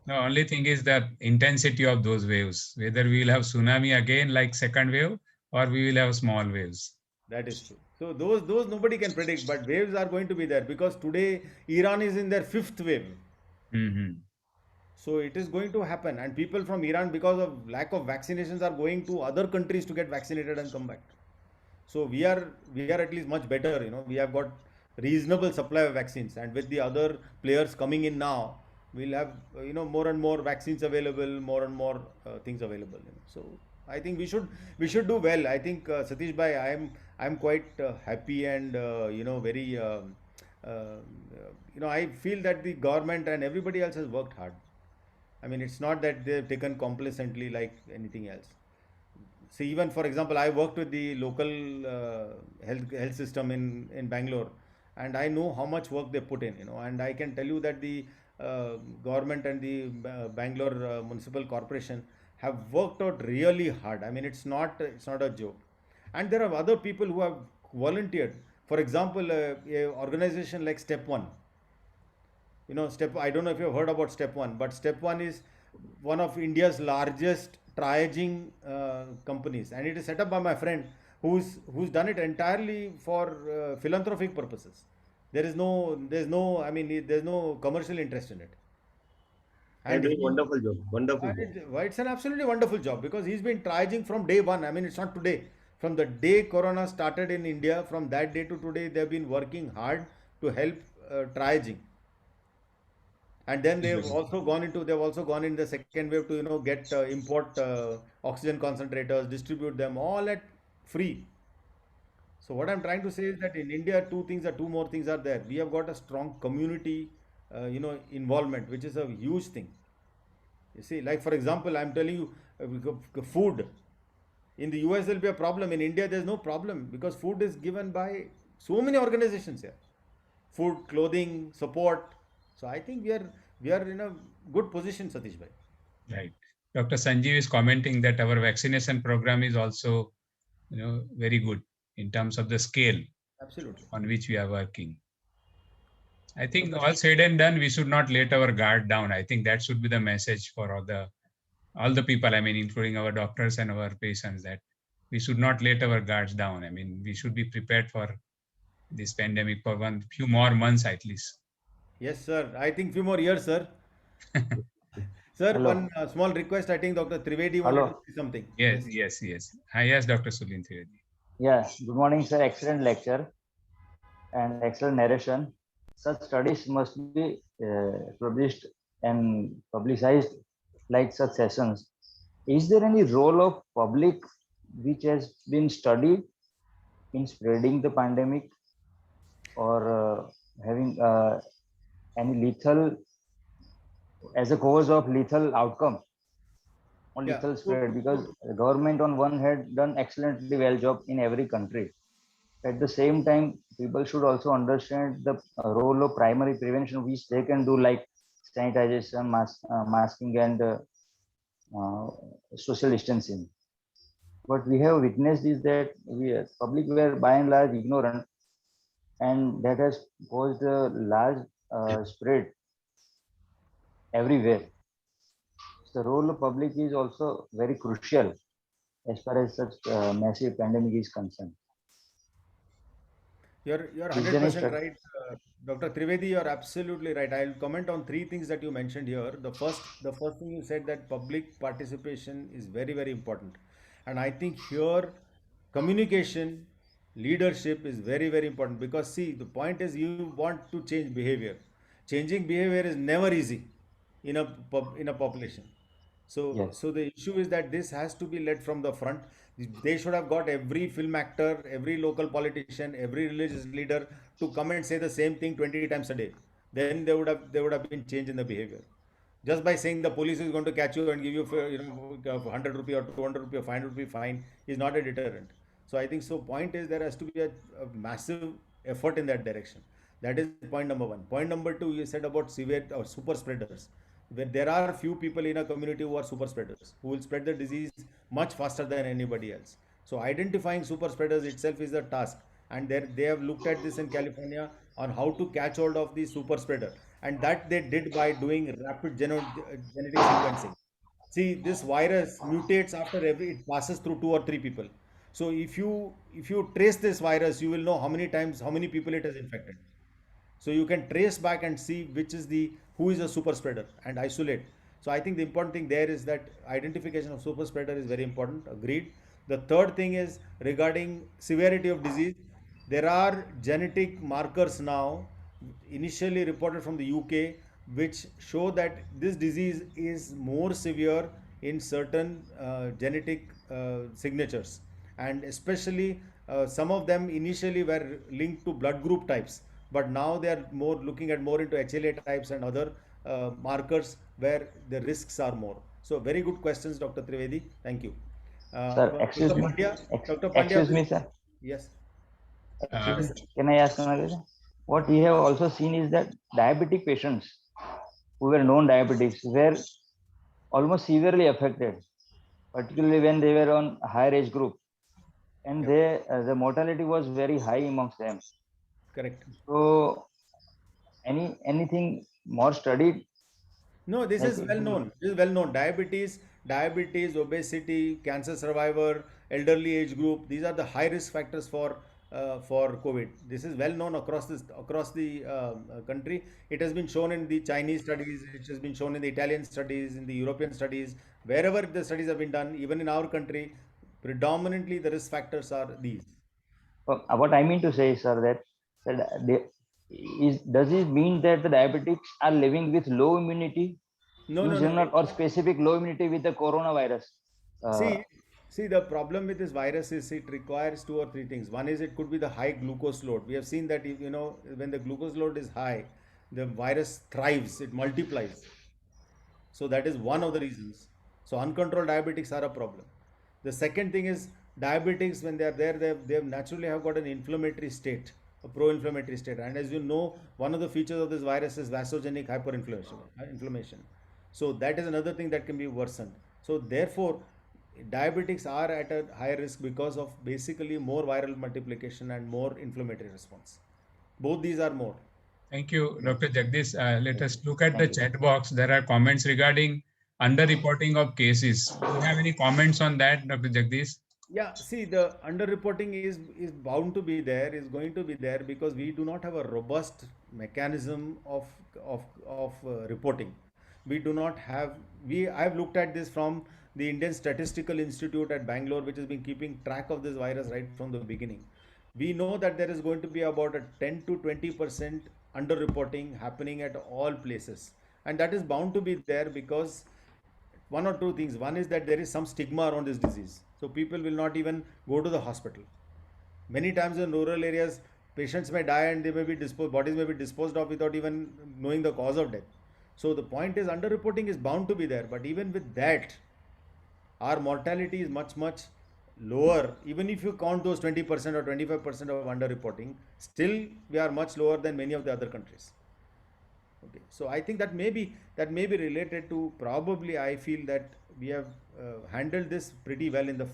C: The only thing is the intensity of those waves, whether we will have tsunami again like second wave or we will have small waves.
A: That is true. So those nobody can predict, but waves are going to be there because today Iran is in their fifth wave.
C: Mhm.
A: So it is going to happen, and people from Iran, because of lack of vaccinations, are going to other countries to get vaccinated and come back. So we are at least much better. We have got reasonable supply of vaccines, and with the other players coming in now, we'll have more and more vaccines available, more and more things available. So I think we should do well. I think Satish bhai, I'm quite happy and very I feel that the government and everybody else has worked hard. I mean, it's not that they've taken complacently like anything else. See, even for example, I worked with the local health system in Bangalore, and I know how much work they put in. And I can tell you that the government and the Bangalore Municipal Corporation have worked out really hard. I mean, it's not a joke. And there are other people who have volunteered. For example, a organization like Step One. I don't know if you've heard about Step One, but Step One is one of India's largest triaging companies, and it is set up by my friend who's done it entirely for philanthropic purposes. There's no commercial interest in it.
D: And
A: And
D: doing
A: he,
D: wonderful job. Wonderful job.
A: it's an absolutely wonderful job because he's been triaging from day one. I mean, it's not today. From the day Corona started in India, from that day to today, they've been working hard to help triaging. And then they've also gone in the second wave to get import oxygen concentrators, distribute them all at free. So what I'm trying to say is that in India, two more things are there. We have got a strong community involvement, which is a huge thing. You see, like for example, I'm telling you, food in the US there'll be a problem. In India, there's no problem because food is given by so many organizations here. Food, clothing, support. So I think we are in a good position, Satish bhai.
C: Right. Dr. Sanjeev is commenting that our vaccination program is also, very good in terms of the scale
A: Absolutely.
C: on which we are working. I think all said and done, we should not let our guard down. I think that should be the message for all the people, I mean, including our doctors and our patients, that we should not let our guards down. I mean, we should be prepared for this pandemic for few more months at least.
A: Yes, sir. I think few more years, sir. Sir,
E: Hello.
A: one small request. I think Dr. Trivedi wanted
E: Hello.
A: to say something.
C: Yes. Yes, Dr. Sulin Trivedi.
E: Yeah, good morning, sir. Excellent lecture and excellent narration. Such studies must be published and publicized like such sessions. Is there any role of public which has been studied in spreading the pandemic or having any lethal as a cause of lethal outcome on
A: Yeah.
E: lethal spread, because the government on one hand done excellently well job in every country. At the same time, people should also understand the role of primary prevention, which they can do, like sanitization, masking, and uh, social distancing. What we have witnessed is that we public were by and large ignorant, and that has caused a large spread everywhere. The role of public is also very crucial as far as such massive pandemic is concerned.
A: You're
E: Is there any
A: 100% right, Dr. Trivedi. You're absolutely right. I'll comment on three things that you mentioned here. The first thing you said, that public participation is very very important, and I think here communication, leadership is very very important, because see, the point is you want to change behavior. Changing behavior is never easy in a population. So,
E: Yes.
A: so the issue is that this has to be led from the front. They should have got every film actor, every local politician, every religious leader to come and say the same thing 20 times a day. Then there would have been change in the behavior. Just by saying the police is going to catch you and give you 100 rupee or 200 rupee or 500 rupee fine is not a deterrent. So I think so. Point is there has to be a massive effort in that direction. That is point number one. Point number two, you said about severe or super spreaders. Where there are few people in a community who are super spreaders, who will spread the disease much faster than anybody else. So identifying super spreaders itself is a task, and they have looked at this in California on how to catch hold of the super spreader, and that they did by doing rapid genetic sequencing. See, this virus mutates after every it passes through two or three people. So if you trace this virus, you will know how many times, how many people it has infected. So you can trace back and see which is the who is a super spreader and isolate. So I think the important thing there is that identification of super spreader is very important. Agreed. The third thing is regarding severity of disease. There are genetic markers now, initially reported from the UK, which show that this disease is more severe in certain genetic signatures, and especially some of them initially were linked to blood group types, but now they are more looking at more into HLA types and other markers where the risks are more. So very good questions, Dr. Trivedi. Thank you.
E: Sir, excuse
A: Dr.
E: me.
A: Pandya, Dr.
E: Excuse me,
A: Pandya,
E: sir.
A: yes,
E: Excuse
C: Um,
A: yes,
E: me.
A: sir.
E: Can I ask another question? What we have also seen is that diabetic patients who were known diabetics were almost severely affected, particularly when they were on higher age group, and
A: Yep,
E: the mortality was very high amongst them.
A: correct.
E: So, anything more studied,
A: No, this
E: like
A: is well known. This is well known. Diabetes, obesity, cancer survivor, elderly age group. These are the high risk factors for COVID. This is well known across the country. It has been shown in the Chinese studies. It has been shown in the Italian studies, in the European studies. Wherever the studies have been done, even in our country, predominantly the risk factors are these.
E: what I mean to say, sir, that does it mean that the diabetics are living with low immunity
A: No,
E: in
A: no, no.
E: general, or specific low immunity with the coronavirus? Uh,
A: See, the problem with this virus is it requires two or three things. One is it could be the high glucose load. We have seen that when the glucose load is high, the virus thrives, it multiplies. So that is one of the reasons. So uncontrolled diabetics are a problem. The second thing is diabetics, when they are there, they naturally have got an inflammatory state, a pro-inflammatory state. And as you know, one of the features of this virus is vasogenic hyperinflammation, inflammation. So that is another thing that can be worsened. So therefore, diabetics are at a higher risk because of basically more viral multiplication and more inflammatory response. Both these are more.
C: Thank you, Dr. Jagdish. Let us look at the
E: Thank you.
C: chat box. There are comments regarding underreporting of cases. Do you have any comments on that, Dr. Jagdish?
A: Yeah, see, the underreporting is bound to be there, is going to be there, because we do not have a robust mechanism of reporting. We do not have. I've looked at this from the Indian Statistical Institute at Bangalore, which has been keeping track of this virus right from the beginning. We know that there is going to be about a 10 to 20% underreporting happening at all places, and that is bound to be there because one or two things. One is that there is some stigma around this disease, so people will not even go to the hospital. Many times in rural areas, patients may die and they may be bodies may be disposed of without even knowing the cause of death. So the point is, underreporting is bound to be there. But even with that, our mortality is much lower. Even if you count those 20% or 25% of underreporting, still we are much lower than many of the other countries. Okay, so I think that may be related to, probably I feel that we have handled this pretty well in the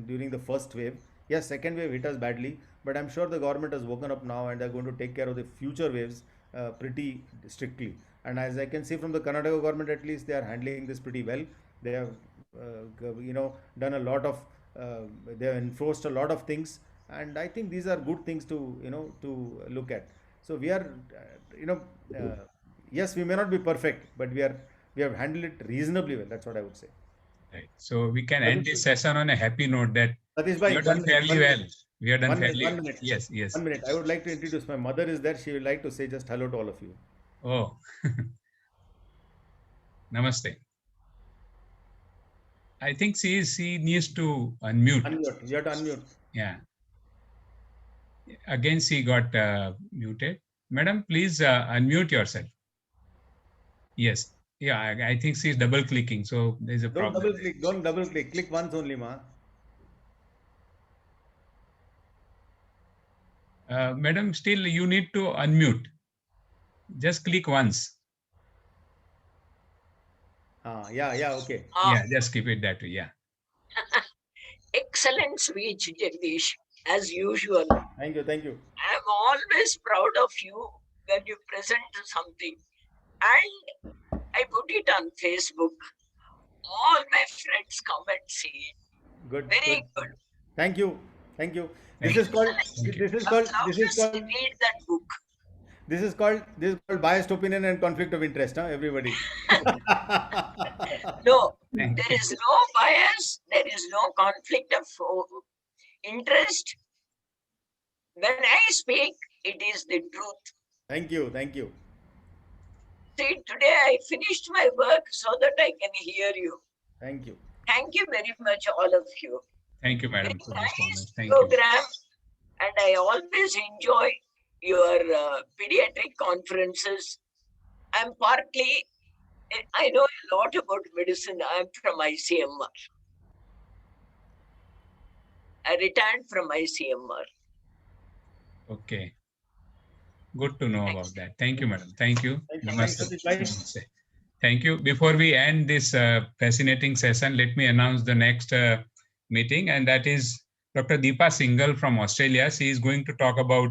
A: during the first wave. Yes, second wave hit us badly, but I'm sure the government has woken up now and they're going to take care of the future waves pretty strictly. And as I can see from the Karnataka government, at least they are handling this pretty well. They have done a lot of they have enforced a lot of things, and I think these are good things to to look at. So we are yes, we may not be perfect, but we have handled it reasonably well. That's what I would say.
C: Right. So we can end this session on a happy note that
A: Satish
C: we
A: bhai,
C: have done fairly well. We have done
A: one minute,
C: fairly
A: 1
C: well.
A: minute.
C: Yes, yes.
A: 1 minute. I would like to introduce, my mother is there. She would like to say just hello to all of you.
C: Oh, namaste. I think she needs to unmute.
A: Unmute. You have to unmute.
C: Yeah. Again, she got muted. Madam, please unmute yourself. Yes. Yeah, I think she's double clicking. So there's a
A: Don't
C: problem.
A: double click. Don't double click. Click once only, ma.
C: Madam, still you need to unmute. Just click once.
A: Yeah, okay.
C: Yeah, just keep it that way. Yeah.
F: Excellent speech, Jagdish, as usual.
A: Thank you.
F: I am always proud of you when you present something. And I put it on Facebook. All my friends come and see it.
A: Good.
F: Very good.
A: Thank you.
C: Thank
A: This
C: you.
A: is called
C: Thank you.
A: this is
F: I
A: called
F: love
A: this
F: to
A: is called
F: read that book.
A: this is called biased opinion and conflict of interest, huh, everybody.
F: No,
C: Thank
F: there
C: you.
F: is no bias, there is no conflict of interest. When I speak, it is the truth.
A: Thank you.
F: See, today I finished my work so that I can hear you.
A: Thank you.
F: Thank you very much, all of you.
C: Thank you, madam,
F: Very
C: for this
F: nice
C: comment. Thank you.
F: program, and I always enjoy your pediatric conferences. I'm partly, I know a lot about medicine. I'm from ICMR. I retired from ICMR.
C: Okay. Good to know about that. Thank you, madam. Thank you.
A: Thank you.
C: Namaste.
A: Thanks, Satish bhai.
C: Namaste. Thank you. Before we end this fascinating session, let me announce the next meeting, and that is Dr. Deepa Singhal from Australia. She is going to talk about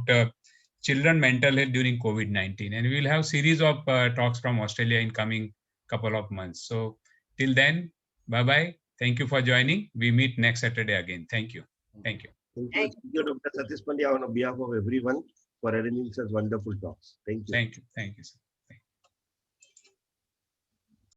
C: children mental health during COVID-19, and we will have series of talks from Australia in coming couple of months. So till then, bye-bye. Thank you for joining. We meet next Saturday again. Thank you. Thank you.
D: Thank you, Dr. Satish Pandya, on behalf of everyone for arranging such wonderful talks. Thank you.
C: Thank you. Thank you, sir.